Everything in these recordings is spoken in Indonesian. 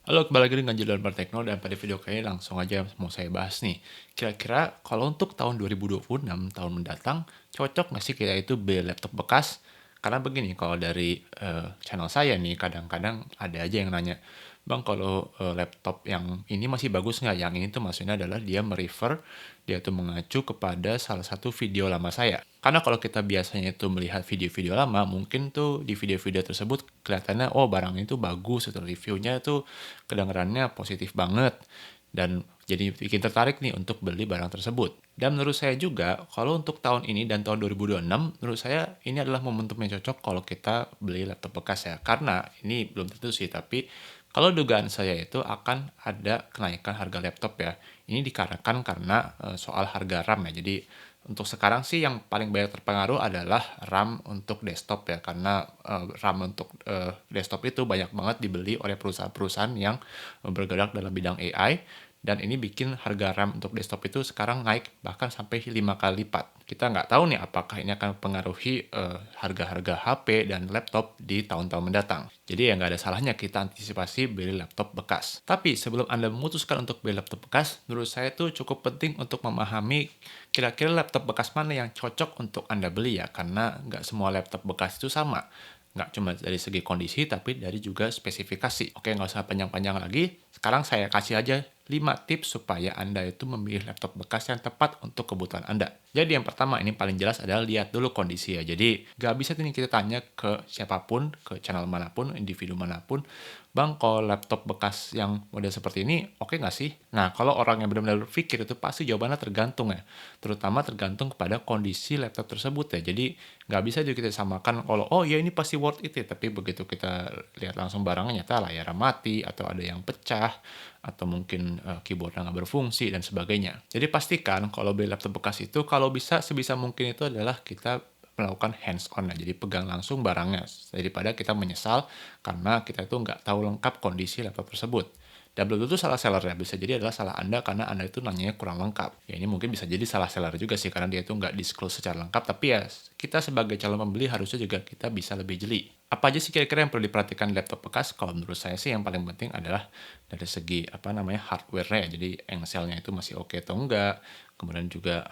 Halo, kembali lagi dengan Julian Bertekno dan pada video kali ini langsung aja mau saya bahas nih. Kira-kira kalau untuk tahun 2026, tahun mendatang, cocok nggak sih kita itu beli laptop bekas? Karena begini, kalau dari channel saya nih, kadang-kadang ada aja yang nanya, Bang, kalau laptop yang ini masih bagus nggak? Yang ini tuh maksudnya adalah dia tuh mengacu kepada salah satu video lama saya. Karena kalau kita biasanya itu melihat video-video lama, mungkin tuh di video-video tersebut kelihatannya, oh barang itu bagus, atau reviewnya tuh kedengarannya positif banget. Dan jadi bikin tertarik nih untuk beli barang tersebut. Dan menurut saya juga, kalau untuk tahun ini dan tahun 2026, menurut saya ini adalah momentum yang cocok kalau kita beli laptop bekas ya. Karena ini belum tentu sih, tapi kalau dugaan saya itu akan ada kenaikan harga laptop ya. Ini dikarenakan karena soal harga RAM ya. Jadi untuk sekarang sih yang paling banyak terpengaruh adalah RAM untuk desktop ya. Karena RAM untuk desktop itu banyak banget dibeli oleh perusahaan-perusahaan yang bergerak dalam bidang AI. Dan ini bikin harga RAM untuk desktop itu sekarang naik bahkan sampai 5 kali lipat. Kita nggak tahu nih apakah ini akan mempengaruhi harga-harga HP dan laptop di tahun-tahun mendatang. Jadi ya nggak ada salahnya kita antisipasi beli laptop bekas. Tapi sebelum Anda memutuskan untuk beli laptop bekas, menurut saya itu cukup penting untuk memahami kira-kira laptop bekas mana yang cocok untuk Anda beli ya. Karena nggak semua laptop bekas itu sama. Nggak cuma dari segi kondisi, tapi dari juga spesifikasi. Oke, nggak usah panjang-panjang lagi. Sekarang saya kasih aja 5 tips supaya Anda itu memilih laptop bekas yang tepat untuk kebutuhan Anda. Jadi yang pertama ini paling jelas adalah lihat dulu kondisi ya. Jadi nggak bisa nih kita tanya ke siapapun, ke channel manapun, individu manapun, Bang, kalau laptop bekas yang model seperti ini, oke nggak sih? Nah, kalau orang yang benar-benar berpikir itu pasti jawabannya tergantung ya. Terutama tergantung kepada kondisi laptop tersebut ya. Jadi nggak bisa juga kita samakan kalau, oh ya ini pasti worth it ya. Tapi begitu kita lihat langsung barangnya, nyata layar mati, atau ada yang pecah, atau mungkin keyboardnya nggak berfungsi, dan sebagainya. Jadi pastikan kalau beli laptop bekas itu, kalau bisa, sebisa mungkin itu adalah kita melakukan hands on ya, jadi pegang langsung barangnya daripada kita menyesal karena kita itu nggak tahu lengkap kondisi laptop tersebut. Dan belum tentu salah seller ya, bisa jadi adalah salah Anda karena Anda itu nanyanya kurang lengkap. Ya ini mungkin bisa jadi salah seller juga sih karena dia itu nggak disclose secara lengkap, tapi ya kita sebagai calon pembeli harusnya juga kita bisa lebih jeli. Apa aja sih kira-kira yang perlu diperhatikan di laptop bekas? Kalau menurut saya sih yang paling penting adalah dari segi hardware-nya ya. Jadi engselnya itu masih oke atau enggak. Kemudian juga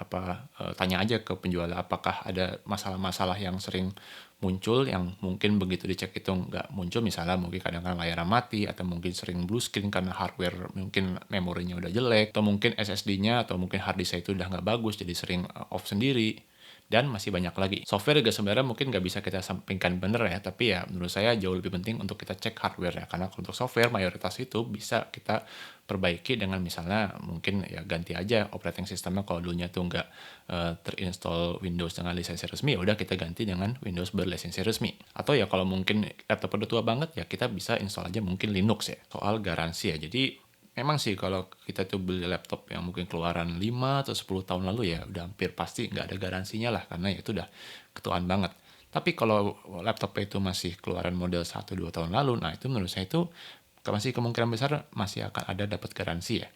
tanya aja ke penjual apakah ada masalah-masalah yang sering muncul yang mungkin begitu dicek itu nggak muncul, misalnya mungkin kadang-kadang layar mati atau mungkin sering blue screen karena hardware mungkin memorinya udah jelek, atau mungkin SSD-nya atau mungkin hard disk itu udah nggak bagus jadi sering off sendiri. Dan masih banyak lagi. Software juga sebenarnya mungkin nggak bisa kita sampingkan bener ya, tapi ya menurut saya jauh lebih penting untuk kita cek hardware ya, karena untuk software mayoritas itu bisa kita perbaiki dengan misalnya mungkin ya ganti aja operating sistemnya kalau dulunya tuh nggak terinstall Windows dengan lisensi resmi, ya udah kita ganti dengan Windows berlisensi resmi. Atau ya kalau mungkin laptop udah tua banget ya kita bisa install aja mungkin Linux ya. Soal garansi ya, jadi memang sih kalau kita tuh beli laptop yang mungkin keluaran 5 atau 10 tahun lalu ya udah hampir pasti nggak ada garansinya lah karena ya itu udah ketuaan banget. Tapi kalau laptop itu masih keluaran model 1-2 tahun lalu, nah itu menurut saya itu masih kemungkinan besar masih akan ada dapat garansi ya.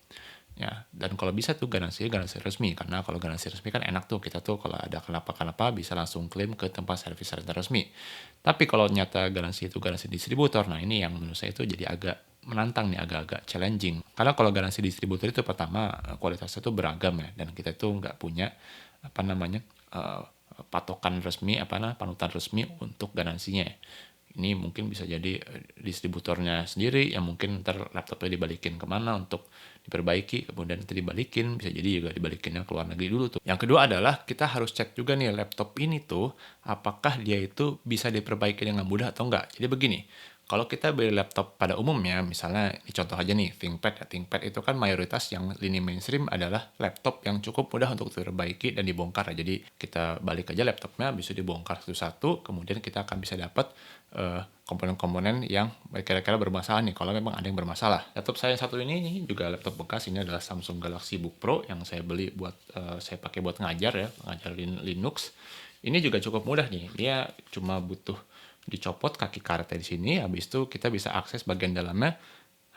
Ya, dan kalau bisa tuh garansi resmi, karena kalau garansi resmi kan enak tuh, kita tuh kalau ada kenapa-kenapa bisa langsung klaim ke tempat servis center resmi. Tapi kalau nyata garansi itu garansi distributor, nah ini yang menurut saya itu jadi agak menantang nih, agak-agak challenging. Karena kalau garansi distributor itu pertama kualitasnya tuh beragam ya, dan kita tuh nggak punya apa namanya eh, patokan resmi, panutan resmi untuk garansinya. Ini mungkin bisa jadi distributornya sendiri yang mungkin ntar laptopnya dibalikin kemana untuk diperbaiki, kemudian nanti dibalikin, bisa jadi juga dibalikinnya ke luar negeri dulu tuh. Yang kedua adalah kita harus cek juga nih laptop ini tuh apakah dia itu bisa diperbaiki dengan mudah atau enggak. Jadi begini, kalau kita beli laptop pada umumnya, misalnya ini contoh aja nih, ThinkPad. Ya, ThinkPad itu kan mayoritas yang lini mainstream adalah laptop yang cukup mudah untuk diperbaiki dan dibongkar. Ya. Jadi kita balik aja laptopnya, bisa dibongkar satu-satu, kemudian kita akan bisa dapat komponen-komponen yang kira-kira bermasalah nih, kalau memang ada yang bermasalah. Laptop saya yang satu ini juga laptop bekas, ini adalah Samsung Galaxy Book Pro yang saya beli buat, saya pakai buat ngajar ya, ngajar Linux. Ini juga cukup mudah nih, dia cuma butuh dicopot kaki karetnya di sini, habis itu kita bisa akses bagian dalamnya.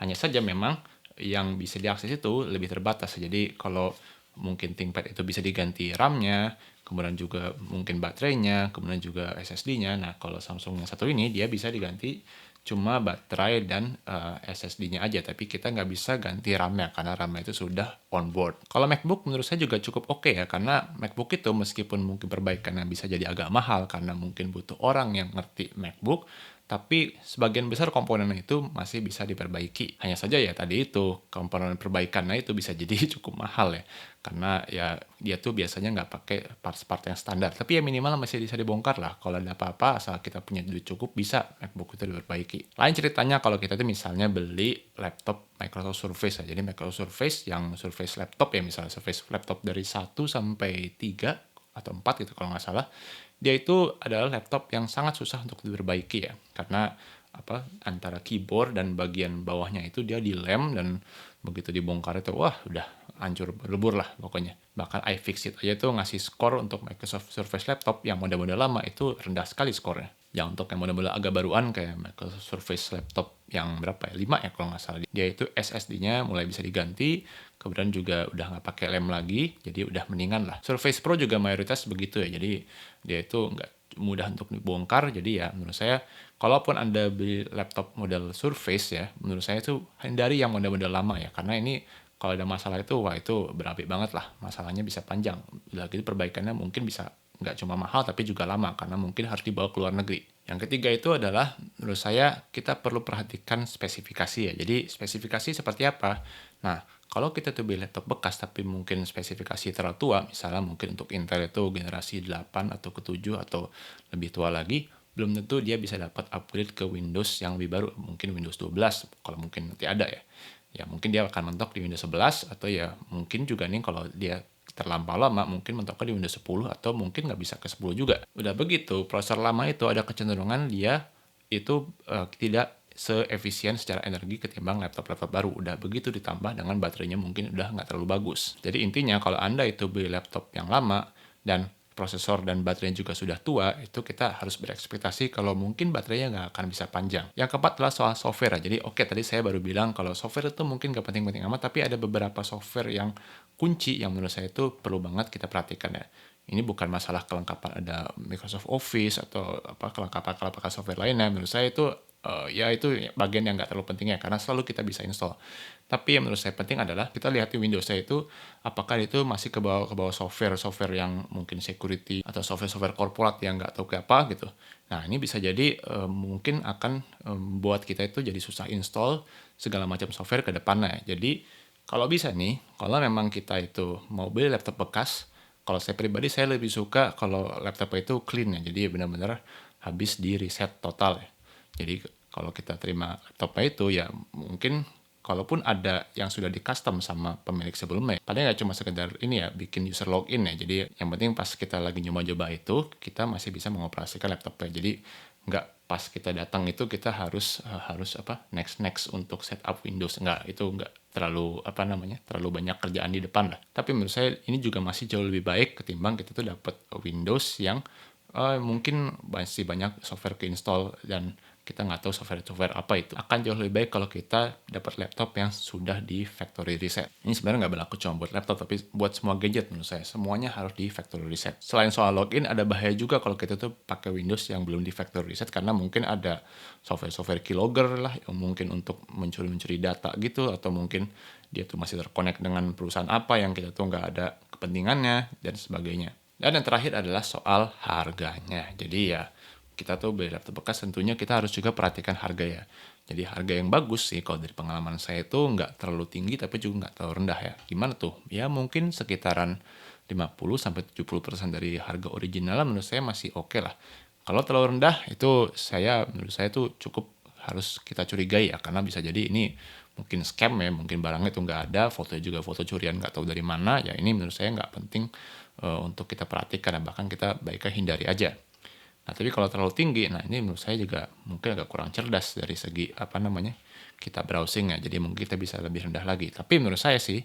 Hanya saja memang yang bisa diakses itu lebih terbatas. Jadi kalau mungkin ThinkPad itu bisa diganti RAM-nya, kemudian juga mungkin baterainya, kemudian juga SSD-nya. Nah, kalau Samsung yang satu ini dia bisa diganti cuma baterai dan SSD-nya aja, tapi kita nggak bisa ganti RAM-nya karena RAM-nya itu sudah onboard. Kalau MacBook menurut saya juga cukup oke ya, karena MacBook itu meskipun mungkin perbaikannya bisa jadi agak mahal karena mungkin butuh orang yang ngerti MacBook, tapi sebagian besar komponen itu masih bisa diperbaiki. Hanya saja ya tadi itu, komponen perbaikannya itu bisa jadi cukup mahal ya. Karena ya dia tuh biasanya nggak pakai parts-part yang standar. Tapi ya minimal masih bisa dibongkar lah. Kalau ada apa-apa, asal kita punya duit cukup, bisa MacBook itu diperbaiki. Lain ceritanya kalau kita tuh misalnya beli laptop Microsoft Surface ya. Jadi Microsoft Surface yang Surface laptop ya, misalnya Surface laptop dari 1 sampai 3 atau 4 gitu kalau nggak salah, dia itu adalah laptop yang sangat susah untuk diperbaiki ya, karena antara keyboard dan bagian bawahnya itu dia dilem, dan begitu dibongkar itu wah udah hancur berlebur lah pokoknya. Bahkan iFixit aja tuh ngasih skor untuk Microsoft Surface laptop yang model-model lama itu rendah sekali skornya. Yang untuk yang model-model agak baruan kayak Microsoft Surface laptop yang berapa ya, 5 ya kalau nggak salah, dia itu SSD-nya mulai bisa diganti, kemudian juga udah nggak pakai lem lagi, jadi udah mendingan lah. Surface Pro juga mayoritas begitu ya, jadi dia itu nggak mudah untuk dibongkar. Jadi ya menurut saya, kalaupun Anda beli laptop model Surface ya, menurut saya itu hindari yang model-model lama ya, karena ini kalau ada masalah itu, wah itu berapi banget lah, masalahnya bisa panjang. Udah gitu perbaikannya mungkin bisa nggak cuma mahal tapi juga lama, karena mungkin harus dibawa ke luar negeri. Yang ketiga itu adalah, menurut saya kita perlu perhatikan spesifikasi ya. Jadi spesifikasi seperti apa? Nah, kalau kita tuh beli laptop bekas tapi mungkin spesifikasi terlalu tua, misalnya mungkin untuk Intel itu generasi 8 atau ke-7 atau lebih tua lagi, belum tentu dia bisa dapat upgrade ke Windows yang lebih baru, mungkin Windows 12 kalau mungkin nanti ada ya. Ya mungkin dia akan mentok di Windows 11, atau ya mungkin juga nih kalau dia terlampau lama mungkin mentoknya di Windows 10, atau mungkin nggak bisa ke 10 juga. Udah begitu, prosesor lama itu ada kecenderungan dia itu tidak seefisien secara energi ketimbang laptop-laptop baru. Udah begitu ditambah dengan baterainya mungkin udah nggak terlalu bagus. Jadi intinya kalau Anda itu beli laptop yang lama dan prosesor dan baterainya juga sudah tua, itu kita harus berekspektasi kalau mungkin baterainya nggak akan bisa panjang. Yang keempat adalah soal software. Jadi oke, tadi saya baru bilang kalau software itu mungkin nggak penting-penting amat, tapi ada beberapa software yang kunci yang menurut saya itu perlu banget kita perhatikan ya. Ini bukan masalah kelengkapan ada Microsoft Office atau kelengkapan software lainnya. Menurut saya itu ya itu bagian yang nggak terlalu penting ya, karena selalu kita bisa install. Tapi yang menurut saya penting adalah kita lihat di Windows saya itu apakah itu masih ke bawah software yang mungkin security atau software korporat yang nggak tahu kayak apa gitu. Nah ini bisa jadi mungkin akan buat kita itu jadi susah install segala macam software ke depannya. Jadi kalau bisa nih, kalau memang kita itu mau beli laptop bekas, kalau saya pribadi saya lebih suka kalau laptopnya itu clean ya, jadi benar-benar habis di reset total ya. Jadi kalau kita terima laptopnya itu ya mungkin kalaupun ada yang sudah di custom sama pemilik sebelumnya, paling nggak cuma sekedar ini ya, bikin user login ya. Jadi yang penting pas kita lagi nyoba-nyoba itu, kita masih bisa mengoperasikan laptopnya. Jadi nggak pas kita datang itu kita harus next untuk setup Windows. Nggak, itu nggak terlalu banyak kerjaan di depan lah. Tapi menurut saya ini juga masih jauh lebih baik ketimbang kita tuh dapat Windows yang mungkin masih banyak software keinstall dan kita nggak tahu software apa itu. Akan jauh lebih baik kalau kita dapat laptop yang sudah di factory reset. Ini sebenarnya nggak berlaku cuma buat laptop, tapi buat semua gadget menurut saya. Semuanya harus di factory reset. Selain soal login, ada bahaya juga kalau kita tuh pakai Windows yang belum di factory reset, karena mungkin ada software keylogger lah yang mungkin untuk mencuri data gitu, atau mungkin dia tuh masih terkonek dengan perusahaan apa yang kita tuh nggak ada kepentingannya, dan sebagainya. Dan yang terakhir adalah soal harganya. Jadi ya kita tuh beli laptop bekas tentunya kita harus juga perhatikan harga ya. Jadi harga yang bagus sih kalau dari pengalaman saya itu nggak terlalu tinggi tapi juga nggak terlalu rendah ya. Gimana tuh? Ya mungkin sekitaran 50-70% dari harga original menurut saya masih oke lah. Kalau terlalu rendah itu menurut saya tuh cukup harus kita curigai ya, karena bisa jadi ini mungkin scam ya, mungkin barangnya itu nggak ada, fotonya juga foto curian nggak tahu dari mana ya. Ini menurut saya nggak penting untuk kita perhatikan, dan bahkan kita baiknya hindari aja. Nah, tapi kalau terlalu tinggi, nah ini menurut saya juga mungkin agak kurang cerdas dari segi kita browsing ya. Jadi mungkin kita bisa lebih rendah lagi. Tapi menurut saya sih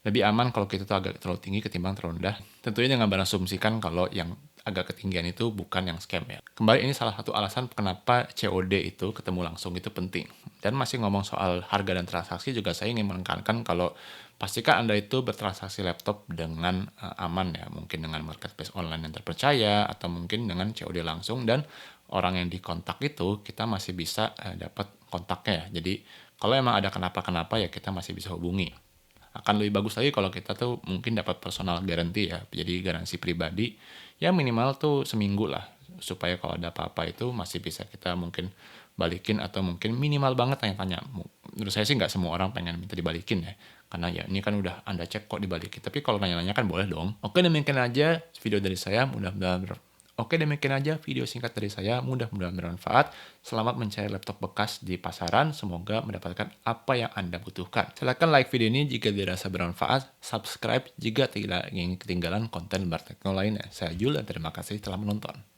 lebih aman kalau kita tuh agak terlalu tinggi ketimbang terlalu rendah. Tentunya jangan berasumsikan kalau yang agak ketinggian itu bukan yang scam ya. Kembali, ini salah satu alasan kenapa COD itu ketemu langsung itu penting. Dan masih ngomong soal harga dan transaksi, juga saya ingin menekankan kalau pastikan Anda itu bertransaksi laptop dengan aman ya, mungkin dengan marketplace online yang terpercaya atau mungkin dengan COD langsung, dan orang yang dikontak itu kita masih bisa dapat kontaknya ya. Jadi kalau emang ada kenapa-kenapa ya kita masih bisa hubungi. Akan lebih bagus lagi kalau kita tuh mungkin dapat personal guarantee ya, jadi garansi pribadi ya minimal tuh seminggu lah, supaya kalau ada apa-apa itu masih bisa kita mungkin balikin atau mungkin minimal banget tanya-tanya. Menurut saya sih nggak semua orang pengen minta dibalikin ya, karena ya ini kan udah Anda cek kok dibalikin, tapi kalau nanya-nanya kan boleh dong. Oke, demikian aja video dari saya, Oke, demikian aja video singkat dari saya, mudah-mudahan bermanfaat. Selamat mencari laptop bekas di pasaran, semoga mendapatkan apa yang Anda butuhkan. Silahkan like video ini jika dirasa bermanfaat, subscribe jika tidak ingin ketinggalan konten bertekno lainnya. Saya Jul dan terima kasih telah menonton.